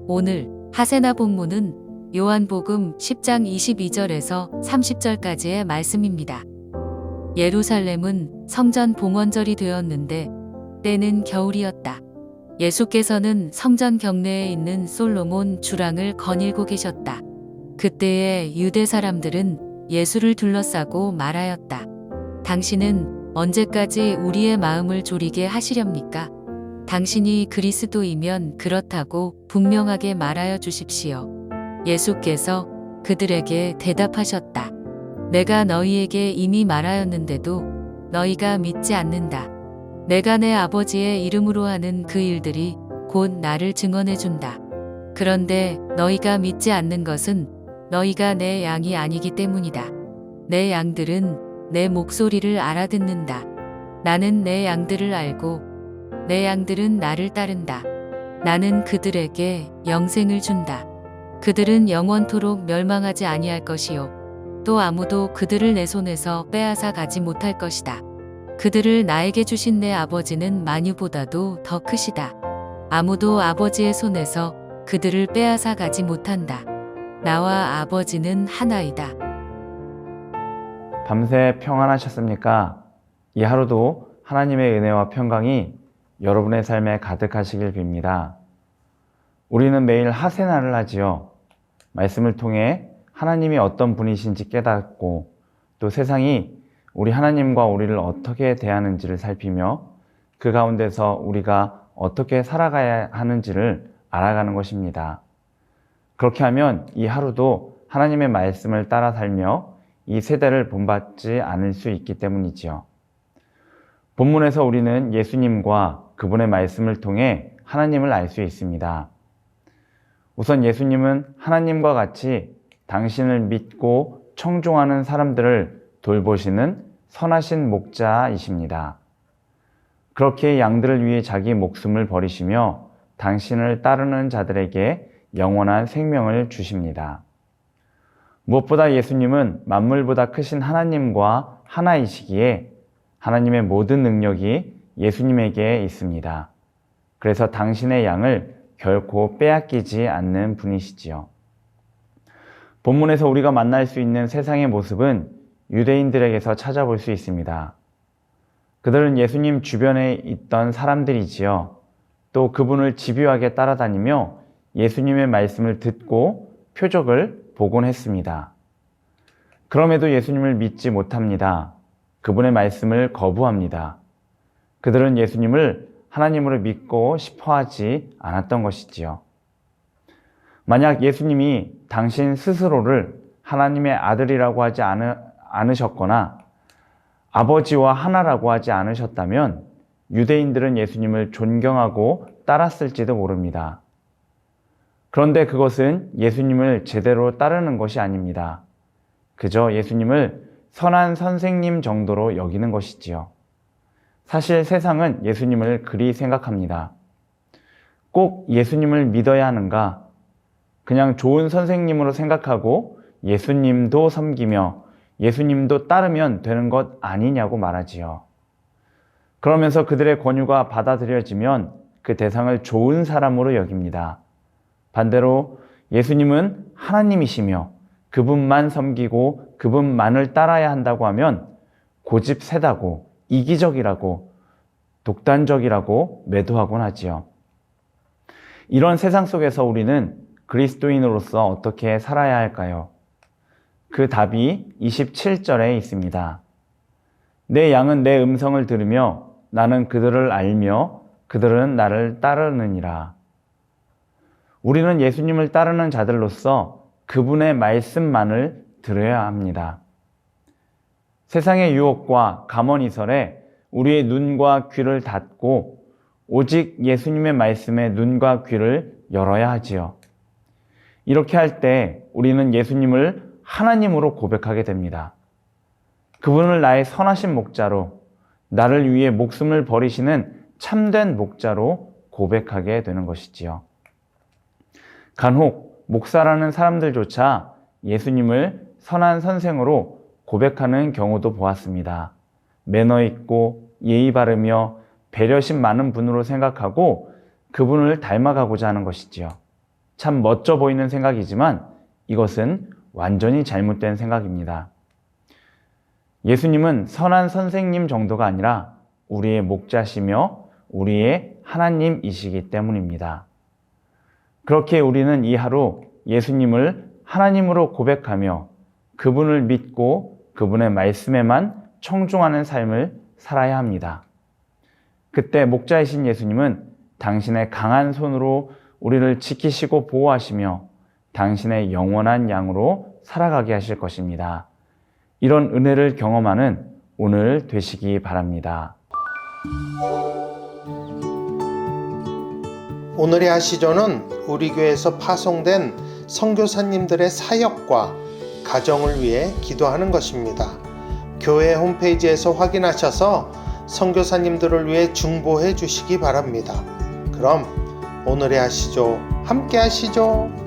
오늘 하세나 본문은 요한복음 10장 22절에서 30절까지의 말씀입니다. 예루살렘은 성전 봉헌절이 되었는데 때는 겨울이었다. 예수께서는 성전 경내에 있는 솔로몬 주랑을 거닐고 계셨다. 그때의 유대 사람들은 예수를 둘러싸고 말하였다. 당신은 언제까지 우리의 마음을 졸이게 하시렵니까? 당신이 그리스도이면 그렇다고 분명하게 말하여 주십시오. 예수께서 그들에게 대답하셨다. 내가 너희에게 이미 말하였는데도 너희가 믿지 않는다. 내가 내 아버지의 이름으로 하는 그 일들이 곧 나를 증언해 준다. 그런데 너희가 믿지 않는 것은 너희가 내 양이 아니기 때문이다. 내 양들은 내 목소리를 알아듣는다. 나는 내 양들을 알고 내 양들은 나를 따른다. 나는 그들에게 영생을 준다. 그들은 영원토록 멸망하지 아니할 것이요. 또 아무도 그들을 내 손에서 빼앗아 가지 못할 것이다. 그들을 나에게 주신 내 아버지는 만유보다도 더 크시다. 아무도 아버지의 손에서 그들을 빼앗아 가지 못한다. 나와 아버지는 하나이다. 밤새 평안하셨습니까? 이 하루도 하나님의 은혜와 평강이 여러분의 삶에 가득하시길 빕니다. 우리는 매일 하세나를 하지요. 말씀을 통해 하나님이 어떤 분이신지 깨닫고 또 세상이 우리 하나님과 우리를 어떻게 대하는지를 살피며 그 가운데서 우리가 어떻게 살아가야 하는지를 알아가는 것입니다. 그렇게 하면 이 하루도 하나님의 말씀을 따라 살며 이 세대를 본받지 않을 수 있기 때문이지요. 본문에서 우리는 예수님과 그분의 말씀을 통해 하나님을 알 수 있습니다. 우선 예수님은 하나님과 같이 당신을 믿고 청종하는 사람들을 돌보시는 선하신 목자이십니다. 그렇게 양들을 위해 자기 목숨을 버리시며 당신을 따르는 자들에게 영원한 생명을 주십니다. 무엇보다 예수님은 만물보다 크신 하나님과 하나이시기에 하나님의 모든 능력이 예수님에게 있습니다. 그래서 당신의 양을 결코 빼앗기지 않는 분이시지요. 본문에서 우리가 만날 수 있는 세상의 모습은 유대인들에게서 찾아볼 수 있습니다. 그들은 예수님 주변에 있던 사람들이지요. 또 그분을 집요하게 따라다니며 예수님의 말씀을 듣고 표적을 보곤 했습니다. 그럼에도 예수님을 믿지 못합니다. 그분의 말씀을 거부합니다. 그들은 예수님을 하나님으로 믿고 싶어 하지 않았던 것이지요. 만약 예수님이 당신 스스로를 하나님의 아들이라고 하지 않으셨거나 아버지와 하나라고 하지 않으셨다면 유대인들은 예수님을 존경하고 따랐을지도 모릅니다. 그런데 그것은 예수님을 제대로 따르는 것이 아닙니다. 그저 예수님을 선한 선생님 정도로 여기는 것이지요. 사실 세상은 예수님을 그리 생각합니다. 꼭 예수님을 믿어야 하는가? 그냥 좋은 선생님으로 생각하고 예수님도 섬기며 예수님도 따르면 되는 것 아니냐고 말하지요. 그러면서 그들의 권유가 받아들여지면 그 대상을 좋은 사람으로 여깁니다. 반대로 예수님은 하나님이시며 그분만 섬기고 그분만을 따라야 한다고 하면 고집세다고 이기적이라고 독단적이라고 매도하곤 하지요. 이런 세상 속에서 우리는 그리스도인으로서 어떻게 살아야 할까요? 그 답이 27절에 있습니다. 내 양은 내 음성을 들으며 나는 그들을 알며 그들은 나를 따르느니라. 우리는 예수님을 따르는 자들로서 그분의 말씀만을 들어야 합니다. 세상의 유혹과 감언이설에 우리의 눈과 귀를 닫고 오직 예수님의 말씀에 눈과 귀를 열어야 하지요. 이렇게 할 때 우리는 예수님을 하나님으로 고백하게 됩니다. 그분을 나의 선하신 목자로, 나를 위해 목숨을 버리시는 참된 목자로 고백하게 되는 것이지요. 간혹 목사라는 사람들조차 예수님을 선한 선생으로 고백하는 경우도 보았습니다. 매너 있고 예의 바르며 배려심 많은 분으로 생각하고 그분을 닮아가고자 하는 것이지요. 참 멋져 보이는 생각이지만 이것은 완전히 잘못된 생각입니다. 예수님은 선한 선생님 정도가 아니라 우리의 목자시며 우리의 하나님이시기 때문입니다. 그렇게 우리는 이 하루 예수님을 하나님으로 고백하며 그분을 믿고 그분의 말씀에만 청중하는 삶을 살아야 합니다. 그때 목자이신 예수님은 당신의 강한 손으로 우리를 지키시고 보호하시며 당신의 영원한 양으로 살아가게 하실 것입니다. 이런 은혜를 경험하는 오늘 되시기 바랍니다. 오늘의 아시조는 우리 교회에서 파송된 선교사님들의 사역과 가정을 위해 기도하는 것입니다. 교회 홈페이지에서 확인하셔서 선교사님들을 위해 중보해 주시기 바랍니다. 그럼 오늘의 아시조 함께 하시죠.